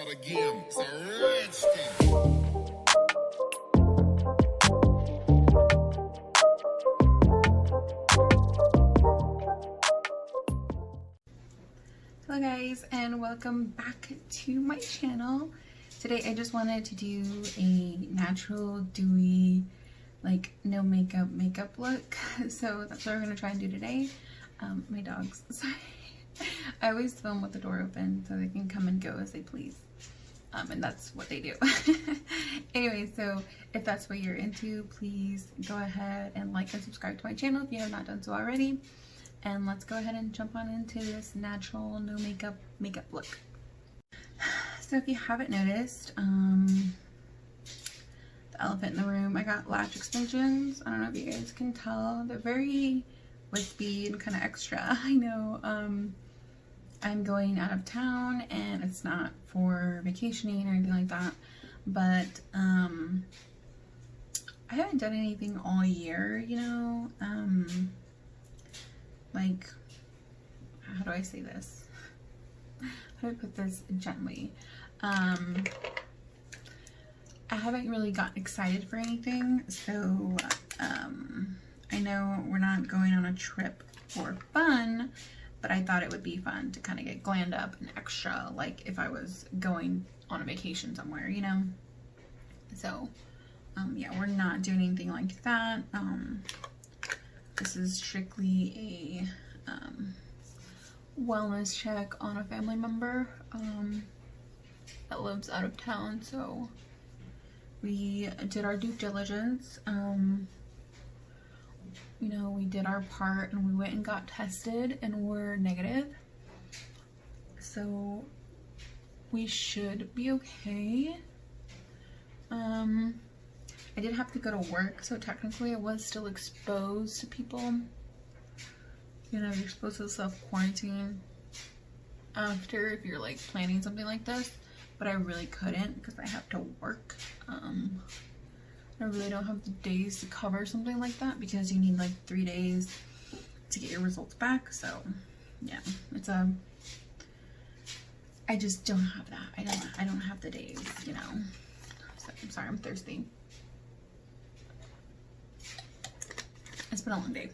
again. It's a red skin. Hello guys, and welcome back to my channel. Today I just wanted to do a natural, dewy, like no makeup look. So that's what we're gonna try and do today. My dogs, sorry. I always film with the door open so they can come and go as they please. And that's what they do. Anyway, so if that's what you're into, please go ahead and like and subscribe to my channel if you have not done so already. And let's go ahead and jump on into this natural, no makeup look. So if you haven't noticed, the elephant in the room, I got lash extensions. I don't know if you guys can tell. They're very wispy and kind of extra. I know I'm going out of town and it's not for vacationing or anything like that. But I haven't done anything all year, you know. Like, how do I say this? How do I put this gently? I haven't really gotten excited for anything, so I know we're not going on a trip for fun, but I thought it would be fun to kind of get glammed up and extra, like if I was going on a vacation somewhere, you know? So, yeah, we're not doing anything like that. This is strictly a wellness check on a family member that lives out of town. So we did our due diligence. You know, we did our part and we went and got tested and we're negative. So we should be okay. I did have to go to work, so technically I was still exposed to people. You know, you're supposed to self-quarantine after if you're like planning something like this, but I really couldn't because I have to work. I really don't have the days to cover something like that because you need like 3 days to get your results back. So yeah, it's I just don't have that. I don't have the days, you know. So I'm sorry, I'm thirsty. It's been a long day.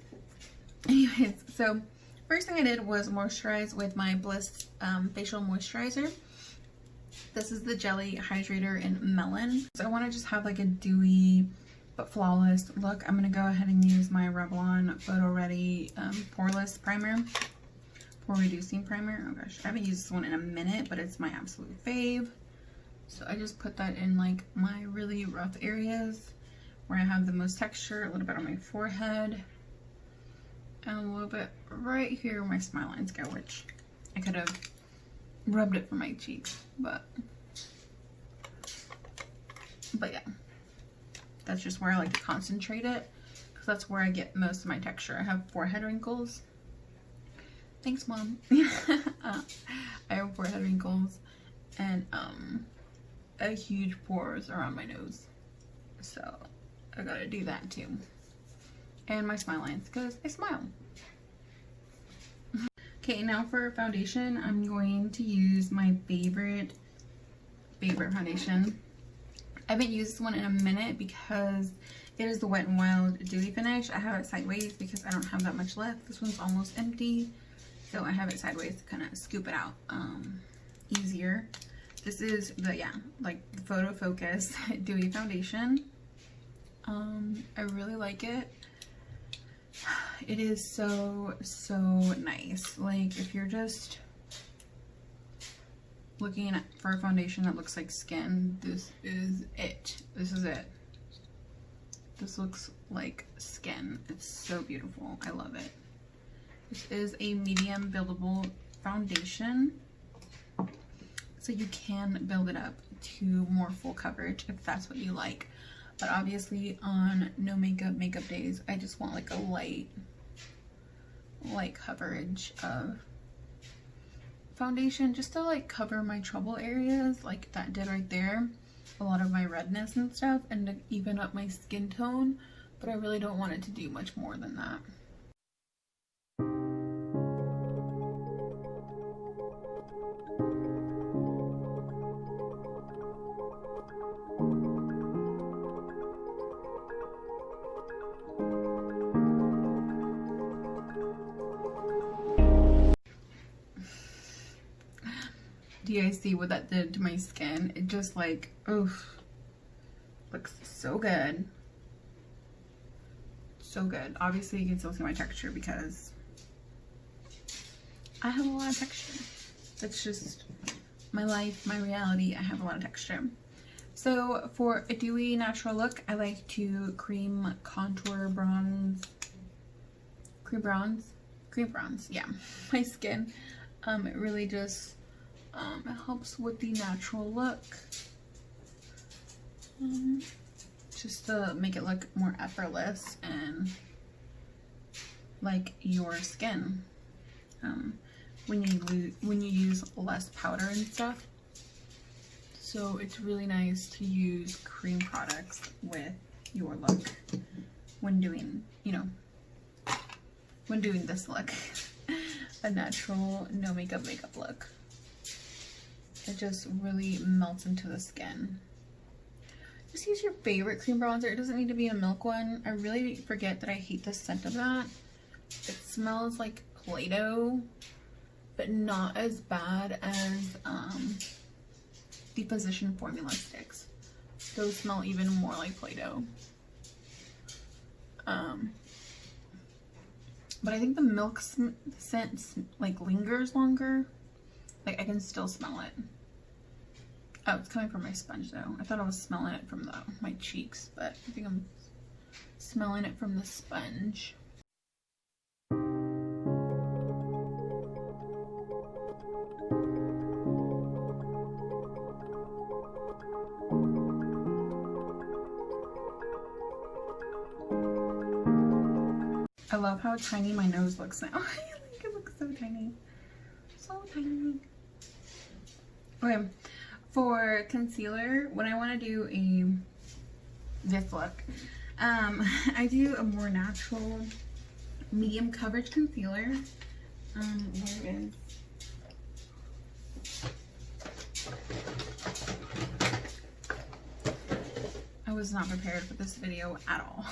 Anyways, so first thing I did was moisturize with my Bliss facial moisturizer. This is the Jelly Hydrator in Melon. So I want to just have like a dewy but flawless look. I'm going to go ahead and use my Revlon Photo Ready Poreless Primer. Pore Reducing Primer. Oh gosh, I haven't used this one in a minute, but it's my absolute fave. So I just put that in like my really rough areas where I have the most texture, a little bit on my forehead, and a little bit right here where my smile lines go, which I could have rubbed it for my cheeks, but yeah, that's just where I like to concentrate it because that's where I get most of my texture. I have forehead wrinkles. Thanks, Mom. I have forehead wrinkles and a huge pores around my nose, so I gotta do that too. And my smile lines, because I smile. Okay, now for foundation, I'm going to use my favorite foundation. I haven't used this one in a minute because it is the Wet n Wild Dewy Finish. I have it sideways because I don't have that much left. This one's almost empty, so I have it sideways to kind of scoop it out easier. This is the, yeah, like the Photo Focus Dewy Foundation. I really like it. It is so nice. Like if you're just looking for a foundation that looks like skin, this is it. This is it. This looks like skin. It's so beautiful. I love it. This is a medium buildable foundation, so you can build it up to more full coverage if that's what you like. But obviously on no makeup days, I just want like a light coverage of foundation just to like cover my trouble areas like that did right there, a lot of my redness and stuff, and to even up my skin tone, but I really don't want it to do much more than that. Do you guys see what that did to my skin? It just like, oof, looks so good. So good. Obviously you can still see my texture because I have a lot of texture. That's just my life, my reality. I have a lot of texture. So for a dewy natural look, I like to cream contour bronze, cream bronze, yeah, my skin. It really just it helps with the natural look, just to make it look more effortless and like your skin, when you use less powder and stuff. So it's really nice to use cream products with your look when doing, you know, when doing this look. A natural no makeup look. It just really melts into the skin. Just use your favorite cream bronzer. It doesn't need to be a milk one. I really forget that I hate the scent of that. It smells like Play-Doh, but not as bad as the Physician Formula sticks. Those smell even more like Play-Doh. But I think the milk scent like lingers longer. Like I can still smell it. Oh, it's coming from my sponge though. I thought I was smelling it from my cheeks, but I think I'm smelling it from the sponge. I love how tiny my nose looks now. I think it looks so tiny. So tiny. Okay, for concealer, when I want to do this look, I do a more natural medium coverage concealer. There it is. I was not prepared for this video at all.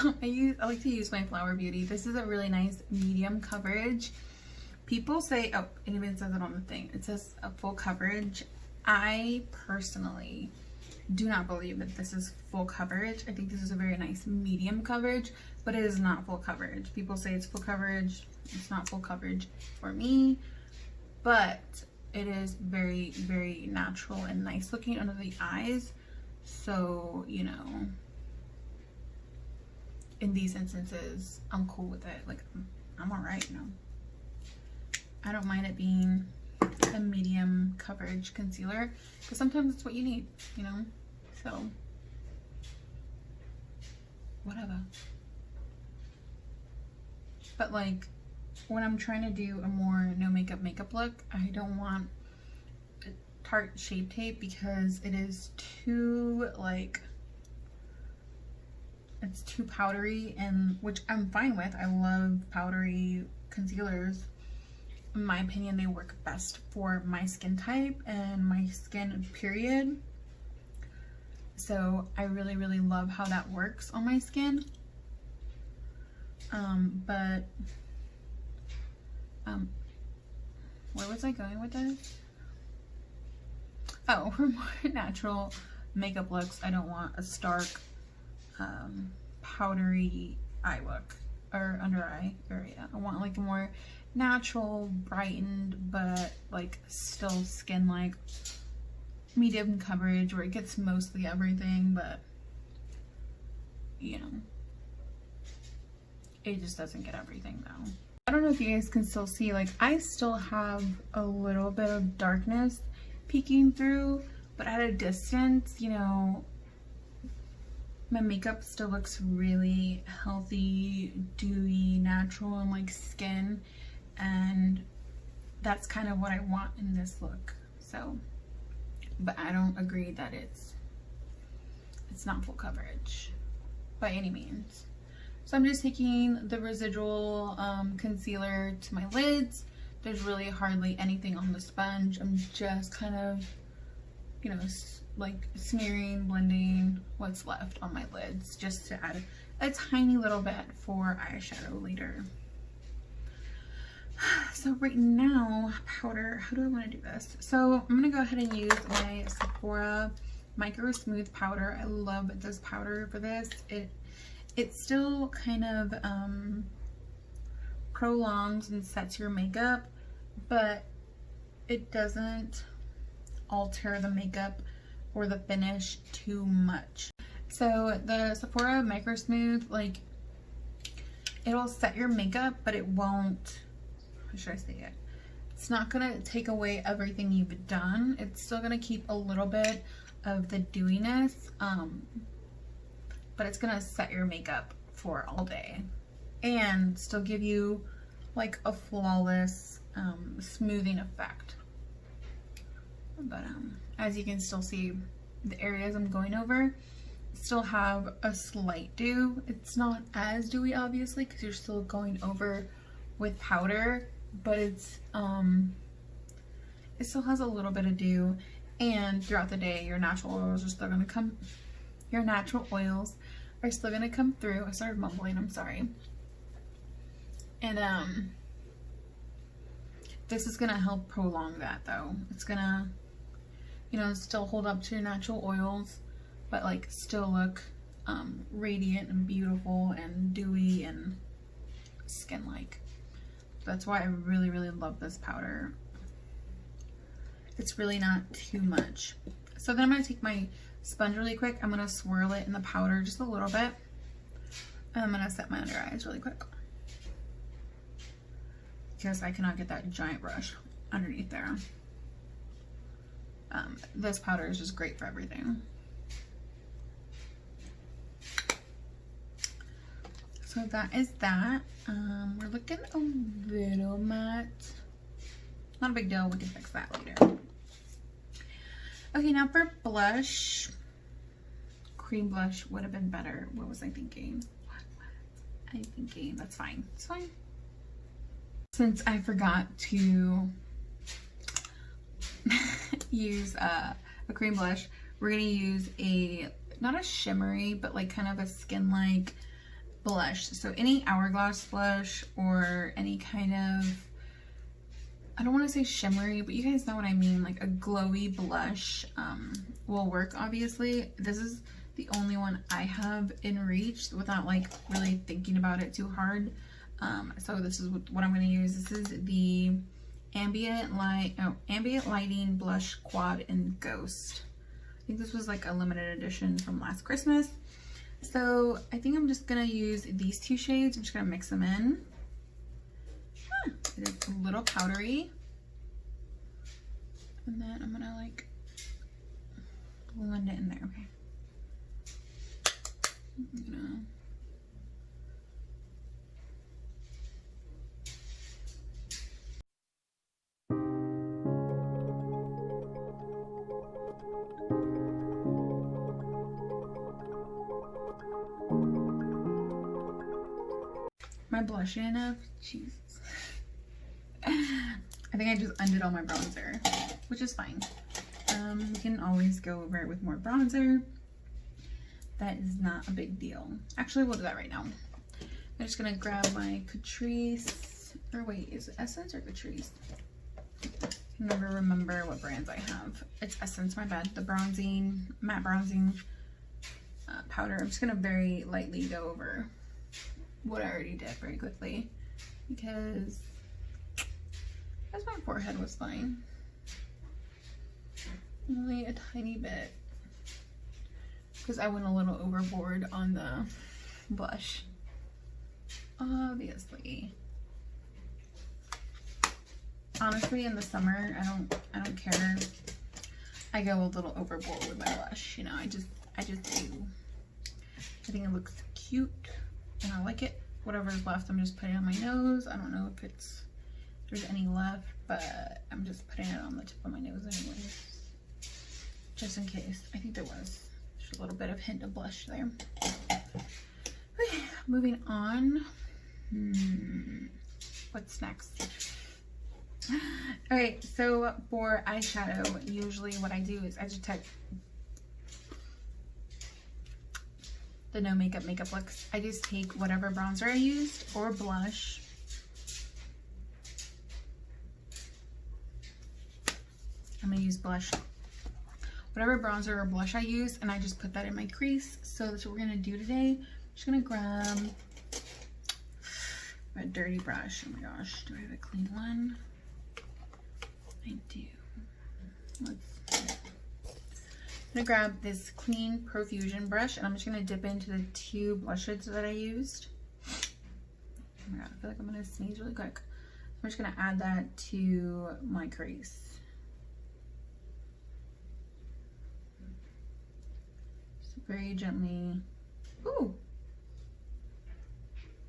I like to use my Flower Beauty. This is a really nice medium coverage. People say, oh, it even says it on the thing. It says a full coverage. I personally do not believe that this is full coverage. I think this is a very nice medium coverage, but it is not full coverage. People say it's full coverage. It's not full coverage for me, but it is very, very natural and nice looking under the eyes. So, you know, in these instances, I'm cool with it. Like, I'm alright, you know. I don't mind it being a medium coverage concealer because sometimes it's what you need, you know. So, whatever. But like, when I'm trying to do a more no makeup look, I don't want Tarte Shape Tape because it is too like, it's too powdery, and which I'm fine with. I love powdery concealers. In my opinion, they work best for my skin type and my skin period. So I really, really love how that works on my skin. Where was I going with this? Oh, for more natural makeup looks, I don't want a stark powdery eye look or under eye area. I want like a more natural, brightened, but like still skin like medium coverage where it gets mostly everything, but you know, it just doesn't get everything though. I don't know if you guys can still see, like I still have a little bit of darkness peeking through, but at a distance, you know, my makeup still looks really healthy, dewy, natural, and like skin, and that's kind of what I want in this look. So, but I don't agree that it's not full coverage by any means. So I'm just taking the residual concealer to my lids. There's really hardly anything on the sponge. I'm just kind of, you know, like smearing, blending what's left on my lids just to add a tiny little bit for eyeshadow later. So right now, powder, how do I want to do this? So I'm going to go ahead and use my Sephora Micro Smooth Powder. I love this powder for this. It still kind of prolongs and sets your makeup, but it doesn't alter the makeup or the finish too much. So the Sephora Micro Smooth, like, it'll set your makeup, but it won't, how should I say it? It's not gonna take away everything you've done. It's still gonna keep a little bit of the dewiness, but it's gonna set your makeup for all day and still give you like a flawless smoothing effect. But as you can still see, the areas I'm going over still have a slight dew. It's not as dewy, obviously, because you're still going over with powder, but it's it still has a little bit of dew. And throughout the day, your natural oils are still gonna come. Your natural oils are still gonna come through. I started mumbling. I'm sorry. And this is gonna help prolong that, though. It's gonna, you know, still hold up to your natural oils, but like still look radiant and beautiful and dewy and skin-like. That's why I really, really love this powder. It's really not too much. So then I'm gonna take my sponge really quick. I'm gonna swirl it in the powder just a little bit. And I'm gonna set my under eyes really quick, because I cannot get that giant brush underneath there. This powder is just great for everything. So that is that. We're looking a little matte. Not a big deal, we can fix that later. Okay, now for blush. Cream blush would have been better. What was I thinking? What was I thinking? That's fine. It's fine. Since I forgot to use a cream blush, we're gonna use not a shimmery, but like kind of a skin-like blush. So any Hourglass blush or any kind of, I don't want to say shimmery, but you guys know what I mean, like a glowy blush will work, obviously. This is the only one I have in reach without like really thinking about it too hard. So this is what I'm going to use. This is the Ambient Lighting Blush Quad in Ghost. I think this was like a limited edition from last Christmas. So I think I'm just going to use these two shades. I'm just going to mix them in. It is a little powdery. And then I'm going to like blend it in there. Okay. I'm gonna Am I blushing enough? Jesus. I think I just undid all my bronzer, which is fine. We can always go over it with more bronzer. That is not a big deal. Actually, we'll do that right now. I'm just gonna grab my Catrice, or wait, is it Essence or Catrice? I can never remember what brands I have. It's Essence, my bad. The bronzing, matte bronzing powder. I'm just gonna very lightly go over what I already did very quickly, because my forehead was fine. Only a tiny bit, because I went a little overboard on the blush, obviously. Honestly, in the summer, I don't care. I go a little overboard with my blush, you know. I just do. I think it looks cute and I like it. Whatever's left, I'm just putting on my nose. I don't know if there's any left, but I'm just putting it on the tip of my nose anyways, just in case. I think there was just a little bit of hint of blush there. Okay, moving on. What's next? All right, so for eyeshadow, usually what I do is I just take the no makeup looks. I just take whatever bronzer I used or blush, I'm gonna use blush. Whatever bronzer or blush I use, and I just put that in my crease. So that's what we're gonna do today. I'm just gonna grab a dirty brush. Oh my gosh, do I have a clean one? I do. I'm gonna grab this clean Profusion brush, and I'm just gonna dip into the 2 blushes that I used. Oh my god, I feel like I'm gonna sneeze really quick. I'm just gonna add that to my crease. Just very gently. Ooh!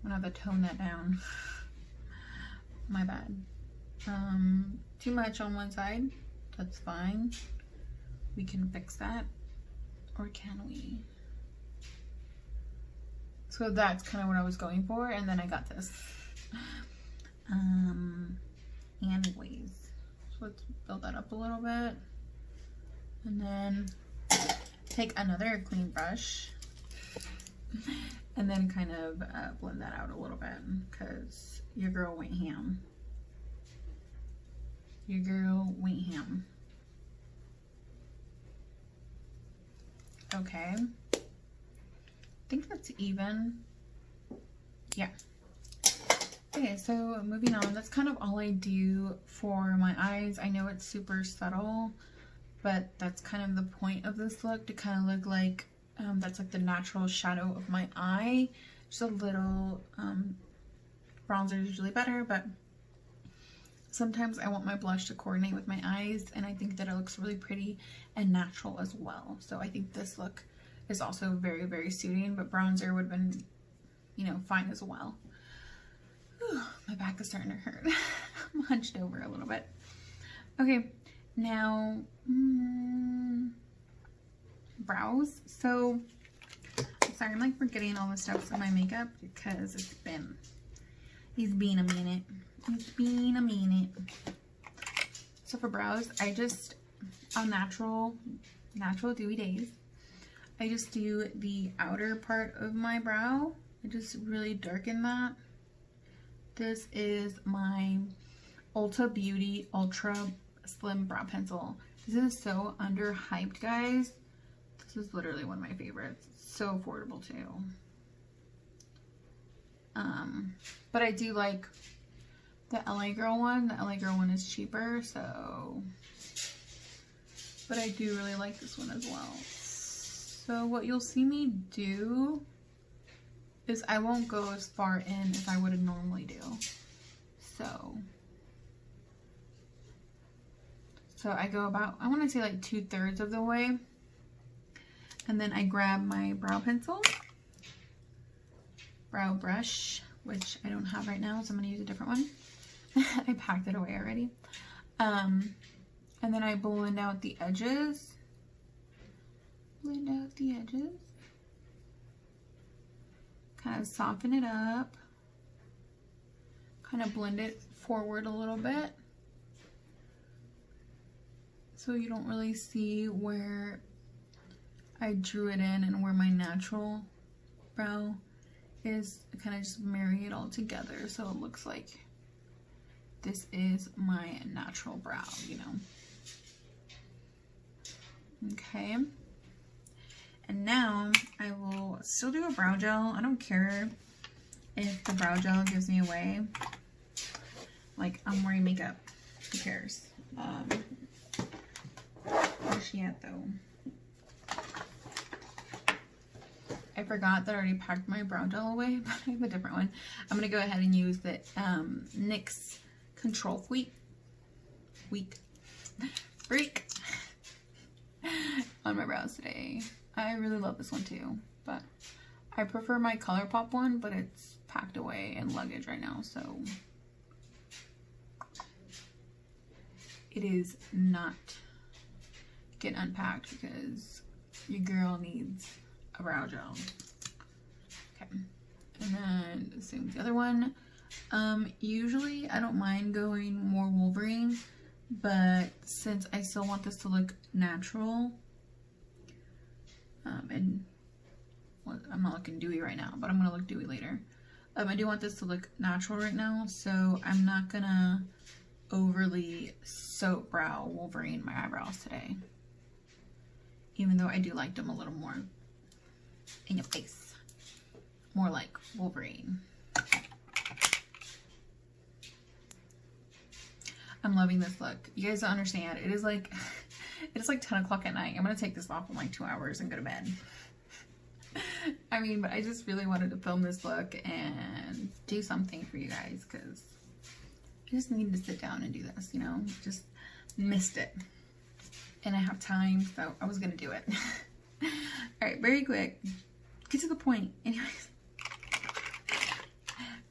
I'm gonna have to tone that down. My bad. Too much on one side. That's fine. We can fix that. Or can we? So that's kind of what I was going for, and then I got this. Anyways, so let's build that up a little bit. And then take another clean brush and then kind of blend that out a little bit, because your girl went ham. Your girl went ham. Okay. I think that's even. Yeah. Okay, so moving on. That's kind of all I do for my eyes. I know it's super subtle, but that's kind of the point of this look, to kind of look like that's like the natural shadow of my eye. Just a little bronzer is usually better, but sometimes I want my blush to coordinate with my eyes, and I think that it looks really pretty and natural as well. So I think this look is also very, very suiting, but bronzer would have been, you know, fine as well. Whew, my back is starting to hurt. I'm hunched over a little bit. Okay, now brows. So sorry, I'm like forgetting all the steps of my makeup because it's been a minute. It's been a minute. So for brows, I just, on natural dewy days, I just do the outer part of my brow. I just really darken that. This is my Ulta Beauty Ultra Slim Brow Pencil. This is so underhyped, guys. This is literally one of my favorites. So affordable too. But I do like the LA Girl one. The LA Girl one is cheaper, so. But I do really like this one as well. So what you'll see me do is I won't go as far in as I would normally do. So I go about, I want to say like 2/3 of the way. And then I grab my brow pencil, brow brush, which I don't have right now, so I'm going to use a different one. I packed it away already. And then I blend out the edges. Blend out the edges. Kind of soften it up. Kind of blend it forward a little bit, so you don't really see where I drew it in and where my natural brow is. Kind of just marry it all together so it looks like this is my natural brow, you know. Okay. And now I will still do a brow gel. I don't care if the brow gel gives me away. Like, I'm wearing makeup. Who cares? Where's she at though? I forgot that I already packed my brow gel away, but I have a different one. I'm gonna go ahead and use the NYX Control Freak on my brows today. I really love this one too, but I prefer my ColourPop one, but it's packed away in luggage right now, so it is not getting unpacked because your girl needs a brow gel. Okay, and then the same with the other one. Usually I don't mind going more Wolverine, but since I still want this to look natural, and well, I'm not looking dewy right now, but I'm gonna look dewy later. I do want this to look natural right now, so I'm not gonna overly soap brow Wolverine my eyebrows today. Even though I do like them a little more in your face. More like Wolverine. I'm loving this look. You guys don't understand. It is like 10 o'clock at night. I'm going to take this off in like 2 hours and go to bed. I mean, but I just really wanted to film this look and do something for you guys because I just needed to sit down and do this, you know, just missed it. And I have time, so I was going to do it. All right, very quick. Get to the point. Anyways,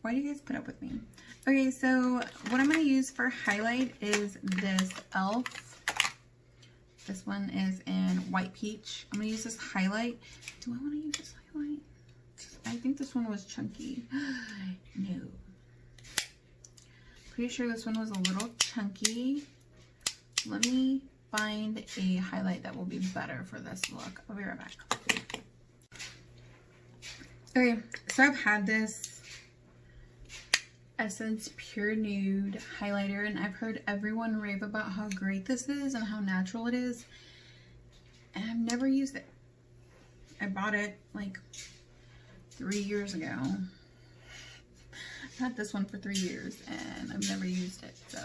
why do you guys put up with me? Okay, so what I'm going to use for highlight is this e.l.f. This one is in White Peach. I'm going to use this highlight. Do I want to use this highlight? I think this one was chunky. No. Pretty sure this one was a little chunky. Let me find a highlight that will be better for this look. I'll be right back. Okay, so I've had this Essence Pure Nude highlighter, and I've heard everyone rave about how great this is and how natural it is, and I've never used it. I bought it like 3 years ago. I've had this one for 3 years and I've never used it. So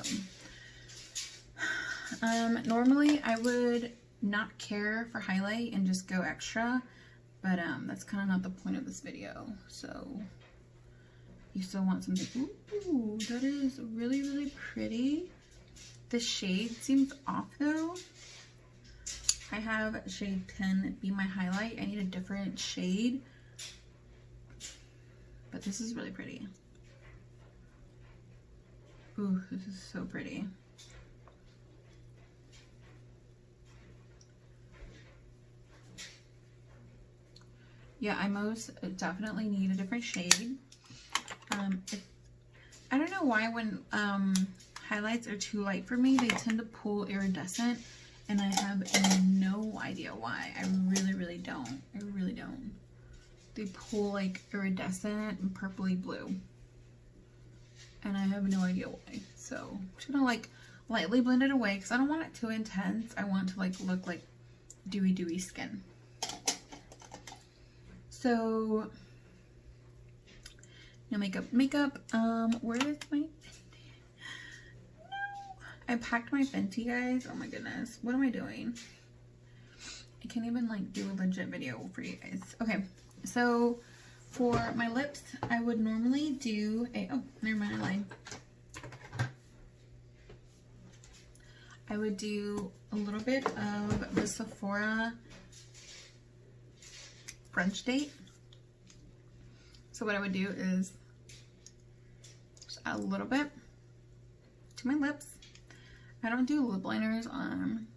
normally I would not care for highlight and just go extra, but that's kind of not the point of this video. So you still want something. Ooh, that is really, really pretty. The shade seems off though. I have shade 10 be my highlight. I need a different shade, but this is really pretty. Ooh, this is so pretty. Yeah, I most definitely need a different shade. I don't know why when highlights are too light for me, they tend to pull iridescent, and I have no idea why. I really, really don't. I really don't. They pull like iridescent and purpley blue, and I have no idea why. So I'm just gonna like lightly blend it away because I don't want it too intense. I want to like look like dewy skin. So no makeup. Where is my Fenty? No, I packed my Fenty, guys. Oh my goodness, what am I doing? I can't even like do a legit video for you guys. Okay, so for my lips, I would normally do a, oh, never mind, I lied. I would do a little bit of the Sephora French Date. So what I would do is just add a little bit to my lips. I don't do lip liners on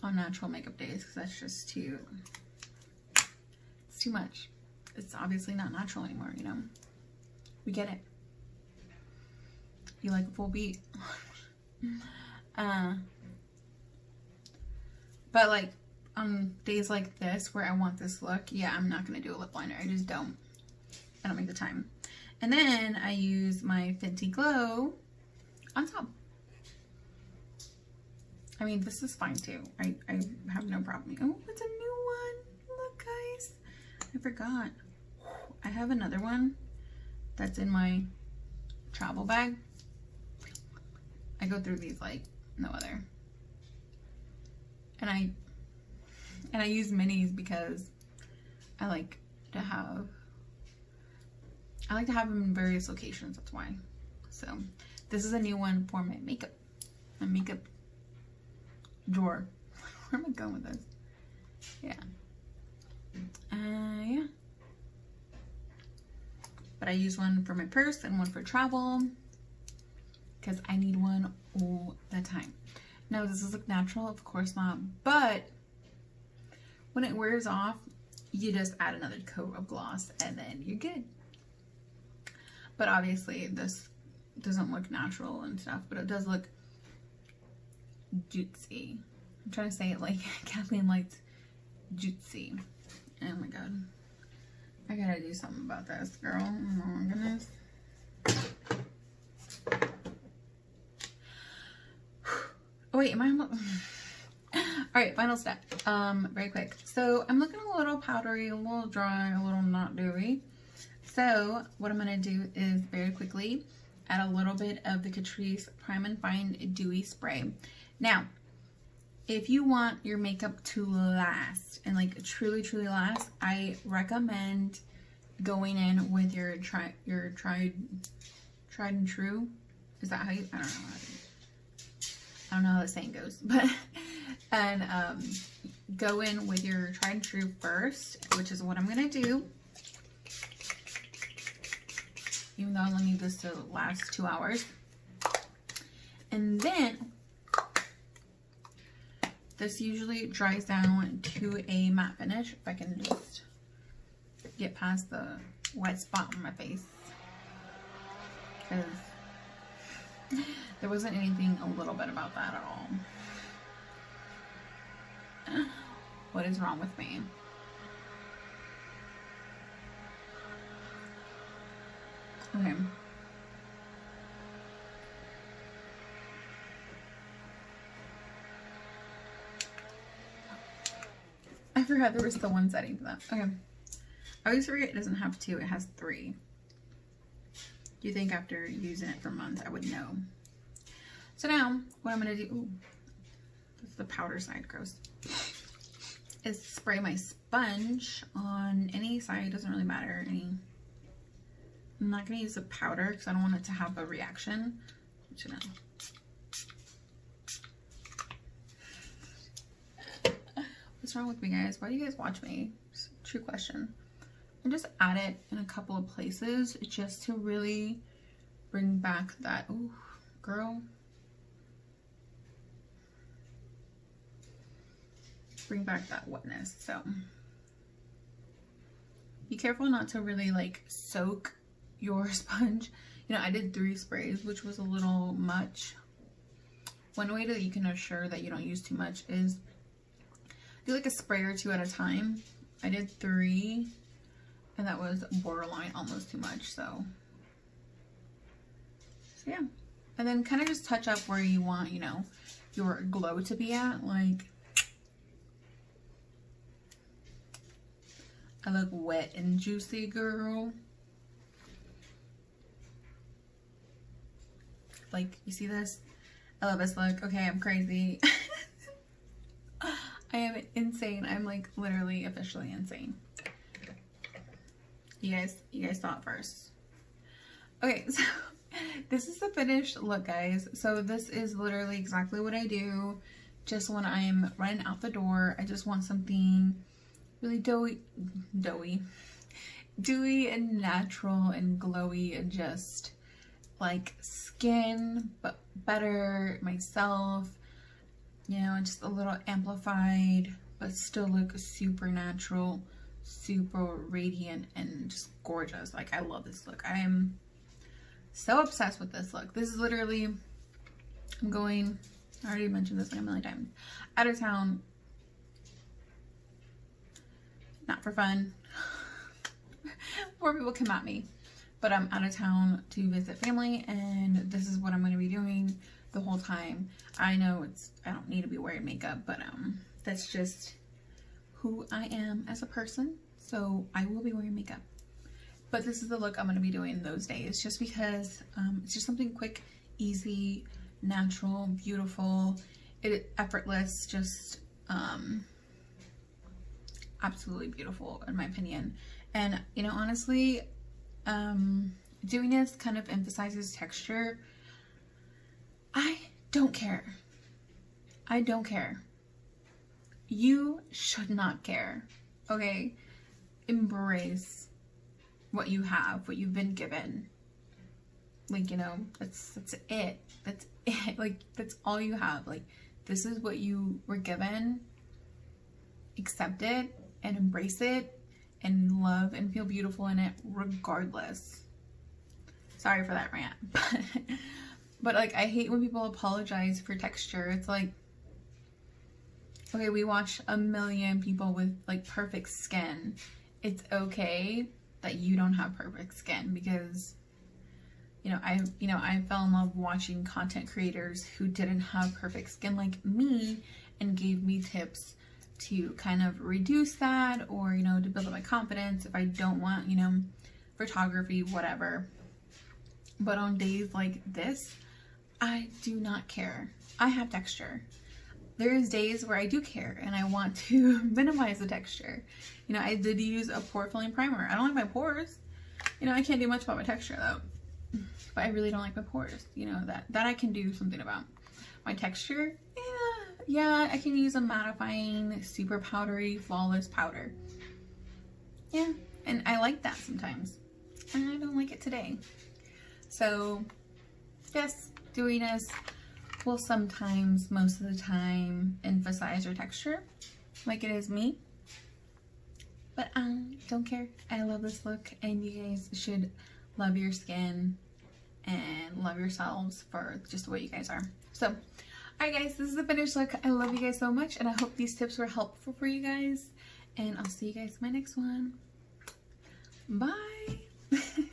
natural makeup days because that's just too, it's too much. It's obviously not natural anymore, you know. We get it. You like a full beat. But like on days like this where I want this look, yeah, I'm not gonna do a lip liner. I just don't. I don't make the time. And then I use my Fenty Glow on top. I mean, this is fine too. I have no problem. Oh, it's a new one. Look, guys. I forgot. I have another one that's in my travel bag. I go through these like no other. And I use minis because I like to have them in various locations. That's why. So this is a new one for my makeup drawer. Where am I going with this? Yeah. Yeah. But I use one for my purse and one for travel because I need one all the time. Now, does this look natural? Of course not. But when it wears off, you just add another coat of gloss and then you're good. But obviously this doesn't look natural and stuff, but it does look jutesy. I'm trying to say it like Kathleen likes jutesy. Oh my god. I gotta do something about this, girl. Oh my goodness. Oh wait, am I almost... Alright, final step. Very quick. So I'm looking a little powdery, a little dry, a little not dewy. So what I'm going to do is very quickly add a little bit of the Catrice Prime and Fine Dewy Spray. Now, if you want your makeup to last and like truly last, I recommend going in with your tried and true. Is that how you? I don't know how the saying goes, but and go in with your tried and true first, which is what I'm gonna do. Even though I only need this to last 2 hours, and then this usually dries down to a matte finish. If I can just get past the wet spot on my face, because there wasn't anything a little bit about that at all. What is wrong with me? Okay. I forgot there was still one setting for that. Okay. I always forget it doesn't have 2, it has 3. Do you think after using it for months I would know? So now what I'm going to do, ooh, that's the powder side, gross, is spray my sponge on any side, doesn't really matter. I'm not going to use the powder because I don't want it to have a reaction. You know. What's wrong with me, guys? Why do you guys watch me? It's a true question. And just add it in a couple of places just to really bring back that, ooh, girl. Bring back that wetness. So be careful not to really like soak your sponge. You know, I did 3 sprays, which was a little much. One way that you can assure that you don't use too much is do like a spray or 2 at a time. I did 3 and that was borderline almost too much. So yeah, and then kind of just touch up where you want, you know, your glow to be at. Like, I look wet and juicy, girl. Like, you see this? I love this look. Okay, I'm crazy. I am insane. I'm like literally officially insane. You guys saw it first. Okay, so this is the finished look, guys. So this is literally exactly what I do just when I'm running out the door. I just want something really dewy and natural and glowy and just like skin, but better myself, you know, just a little amplified, but still look super natural, super radiant, and just gorgeous. Like, I love this look. I am so obsessed with this look. This is literally, I'm going, I already mentioned this like a million times, out of town, not for fun. More people come at me, but I'm out of town to visit family, and this is what I'm going to be doing the whole time. I know I don't need to be wearing makeup, but that's just who I am as a person, so I will be wearing makeup. But this is the look I'm going to be doing those days, just because it's just something quick, easy, natural, beautiful, effortless, just absolutely beautiful in my opinion. And you know, honestly, doing this kind of emphasizes texture. I don't care. I don't care. You should not care. Okay? Embrace what you have, what you've been given. Like, you know, that's it. That's it. Like, that's all you have. Like, this is what you were given. Accept it and embrace it and love and feel beautiful in it regardless. Sorry for that rant. But like, I hate when people apologize for texture. It's like, okay, we watch a million people with like perfect skin. It's okay that you don't have perfect skin, because I fell in love watching content creators who didn't have perfect skin like me and gave me tips to kind of reduce that, or, to build up my confidence if I don't want, photography, whatever. But on days like this, I do not care. I have texture. There's days where I do care and I want to minimize the texture. I did use a pore filling primer. I don't like my pores. I can't do much about my texture though. But I really don't like my pores. That I can do something about. My texture, yeah, I can use a mattifying, super powdery, flawless powder. Yeah, and I like that sometimes. And I don't like it today. So, yes, dewiness will sometimes, most of the time, emphasize your texture, like it is me. But don't care. I love this look, and you guys should love your skin and love yourselves for just the way you guys are. So, alright guys, this is the finished look. I love you guys so much, and I hope these tips were helpful for you guys. And I'll see you guys in my next one. Bye!